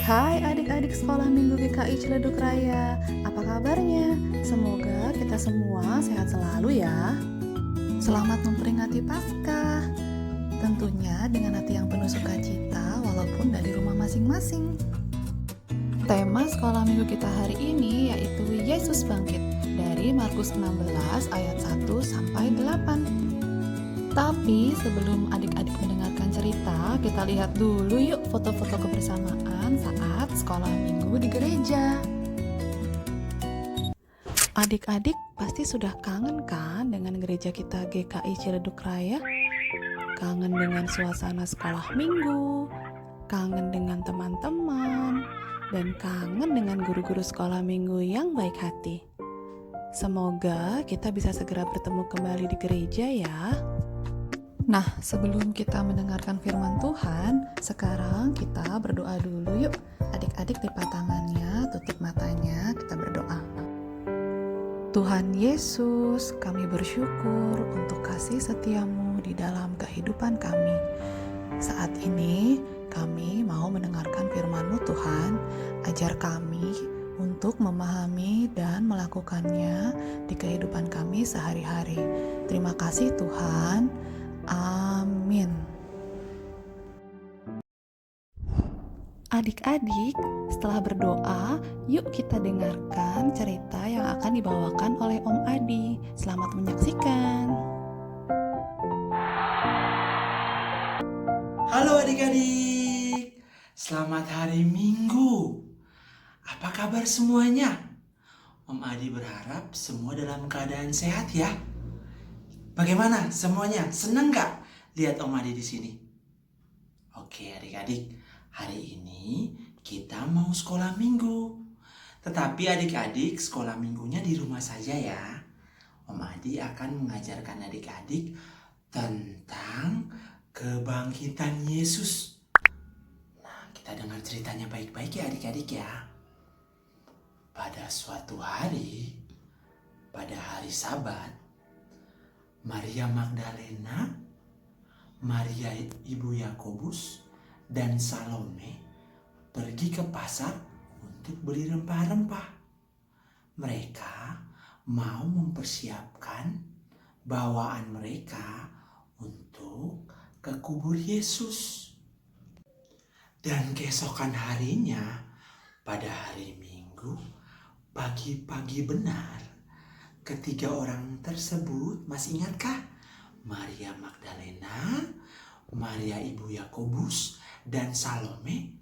Hai adik-adik sekolah minggu GKI Ciledug Raya, apa kabarnya? Semoga kita semua sehat selalu ya. Selamat memperingati Paskah, tentunya dengan hati yang penuh sukacita walaupun dari rumah masing-masing. Tema sekolah minggu kita hari ini yaitu Yesus Bangkit dari Markus 16 ayat 1 sampai 8. Tapi sebelum adik-adik mendengarkan cerita, kita lihat dulu yuk foto-foto kebersamaan saat sekolah minggu di gereja. Adik-adik pasti sudah kangen kan dengan gereja kita GKI Ciledug Raya? Kangen dengan suasana sekolah minggu, kangen dengan teman-teman, dan kangen dengan guru-guru sekolah minggu yang baik hati. Semoga kita bisa segera bertemu kembali di gereja ya. Nah, sebelum kita mendengarkan firman Tuhan, sekarang kita berdoa dulu yuk. Adik-adik lipat tangannya, tutup matanya, kita berdoa. Tuhan Yesus, kami bersyukur untuk kasih setiamu di dalam kehidupan kami. Saat ini, kami mau mendengarkan firman-Mu Tuhan, ajar kami untuk memahami dan melakukannya di kehidupan kami sehari-hari. Terima kasih Tuhan. Amin. Adik-adik, setelah berdoa, yuk kita dengarkan cerita yang akan dibawakan oleh Om Adi. Selamat menyaksikan. Halo adik-adik, selamat hari Minggu. Apa kabar semuanya? Om Adi berharap semua dalam keadaan sehat ya. Bagaimana semuanya? Senang gak lihat Om Adi di sini? Oke adik-adik, hari ini kita mau sekolah minggu. Tetapi adik-adik sekolah minggunya di rumah saja ya. Om Adi akan mengajarkan adik-adik tentang kebangkitan Yesus. Nah, kita dengar ceritanya baik-baik ya adik-adik ya. Pada suatu hari, pada hari Sabat, Maria Magdalena, Maria ibu Yakobus, dan Salome pergi ke pasar untuk beli rempah-rempah. Mereka mau mempersiapkan bawaan mereka untuk ke kubur Yesus. Dan keesokan harinya, pada hari Minggu, pagi-pagi benar, ketiga orang tersebut, masih ingatkah? Maria Magdalena, Maria ibu Yakobus, dan Salome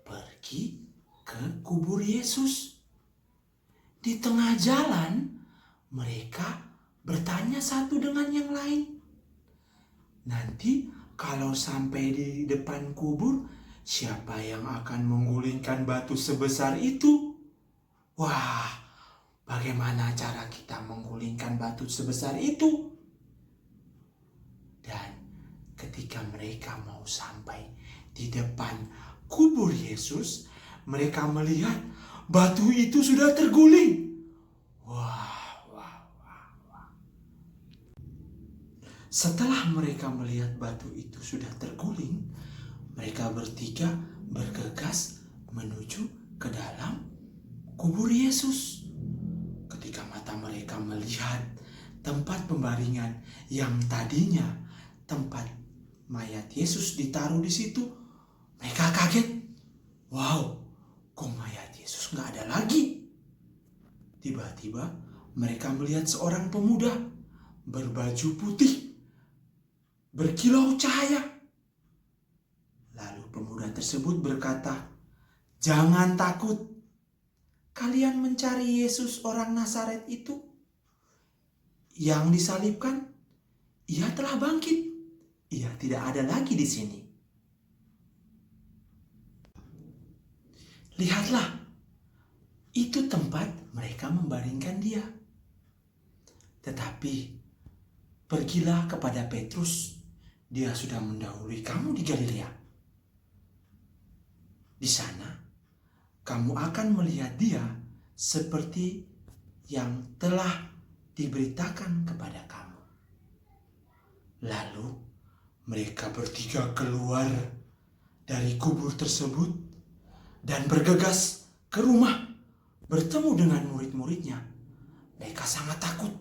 pergi ke kubur Yesus. Di tengah jalan, mereka bertanya satu dengan yang lain. Nanti kalau sampai di depan kubur, siapa yang akan menggulingkan batu sebesar itu? Wah, bagaimana cara kita menggulingkan batu sebesar itu? Dan ketika mereka mau sampai di depan kubur Yesus, mereka melihat batu itu sudah terguling. Wah. Setelah mereka melihat batu itu sudah terguling, mereka bertiga bergegas menuju ke dalam kubur Yesus. Ketika mata mereka melihat tempat pembaringan yang tadinya tempat mayat Yesus ditaruh di situ, mereka kaget. Wow, kok mayat Yesus nggak ada lagi? Tiba-tiba mereka melihat seorang pemuda berbaju putih, berkilau cahaya. Lalu pemuda tersebut berkata, "Jangan takut. Kalian mencari Yesus orang Nazaret itu yang disalibkan. Ia telah bangkit. Ia tidak ada lagi di sini. Lihatlah, itu tempat mereka membaringkan dia. Tetapi pergilah kepada Petrus. Dia sudah mendahului kamu di Galilea. Di sana kamu akan melihat dia seperti yang telah diberitakan kepada kamu." Lalu mereka bertiga keluar dari kubur tersebut dan bergegas ke rumah bertemu dengan murid-muridnya. Mereka sangat takut,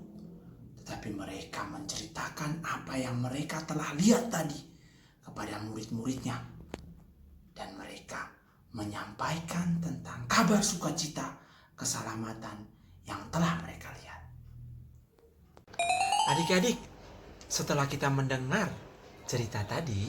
tetapi mereka menceritakan apa yang mereka telah lihat tadi kepada murid-muridnya. Dan mereka menyampaikan tentang kabar sukacita keselamatan yang telah mereka lihat. Adik-adik, setelah kita mendengar cerita tadi,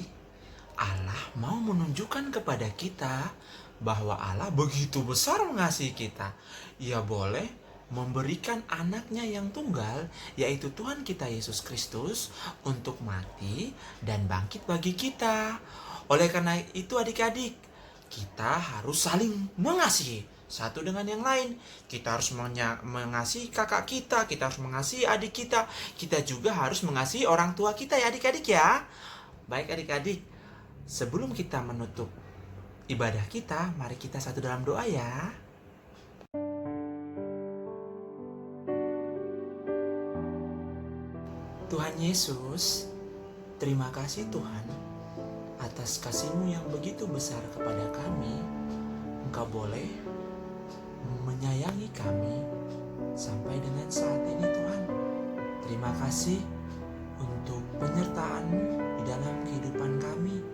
Allah mau menunjukkan kepada kita bahwa Allah begitu besar mengasihi kita. Ia boleh memberikan anaknya yang tunggal, yaitu Tuhan kita Yesus Kristus, untuk mati dan bangkit bagi kita. Oleh karena itu adik-adik, kita harus saling mengasihi satu dengan yang lain. Kita harus mengasihi kakak kita harus mengasihi adik kita juga harus mengasihi orang tua kita ya adik-adik ya. Baik adik-adik, sebelum kita menutup ibadah kita, mari kita satu dalam doa ya. Tuhan Yesus, terima kasih Tuhan atas kasih-Mu yang begitu besar kepada kami. Engkau boleh menyayangi kami sampai dengan saat ini Tuhan. Terima kasih untuk penyertaan-Mu di dalam kehidupan kami.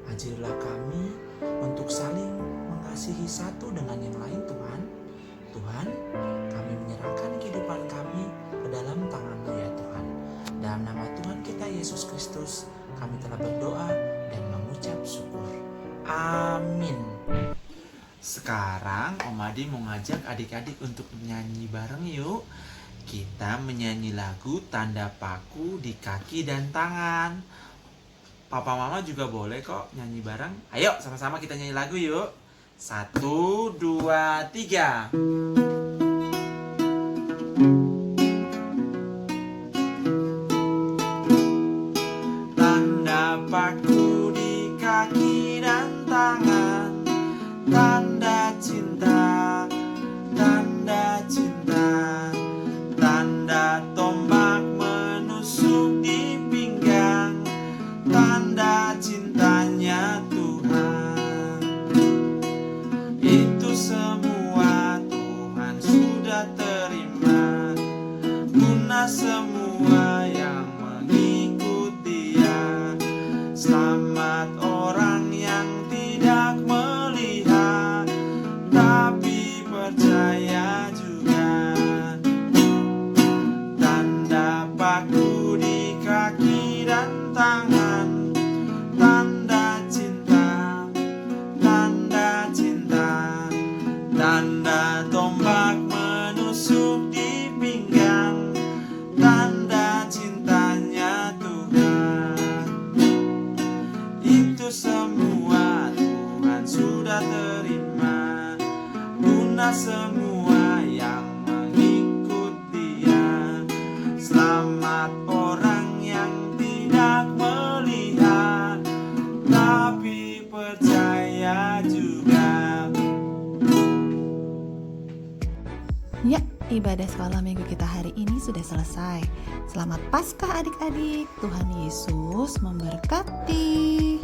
Ajarilah kami untuk saling mengasihi satu dengan yang lain Tuhan. Tuhan, kami menyerahkan kehidupan kami ke dalam tangan-Mu ya Tuhan. Dalam nama Tuhan kita Yesus Kristus, kami telah berdoa dan mengucap syukur. Amin. Sekarang Om Adi mau ngajak adik-adik untuk menyanyi bareng yuk. Kita menyanyi lagu Tanda Paku di Kaki dan Tangan. Papa Mama juga boleh kok nyanyi bareng. Ayo sama-sama kita nyanyi lagu yuk. 1, 2, 3. Tanda paku di kaki dan tangan, tanda cinta, tanda cinta, tanda tombak menusuk di pinggang, tanda cintanya Tuhan. Itu semua Tuhan sudah terima, guna semua yang mengikut Dia. Selamat orang yang tidak melihat, tapi percaya juga. Tanda paku di kaki dan tangan, tanda cinta, tanda cinta, tanda tombak menusuk di pinggang, tanda cintanya Tuhan. Itu semua Tuhan sudah terima, guna semua yang mengikut Dia. Selamat orang yang tidak melihat, tapi percaya juga. Ya, ibadah sekolah minggu kita hari ini sudah selesai. Selamat Paskah adik-adik. Tuhan Yesus memberkati.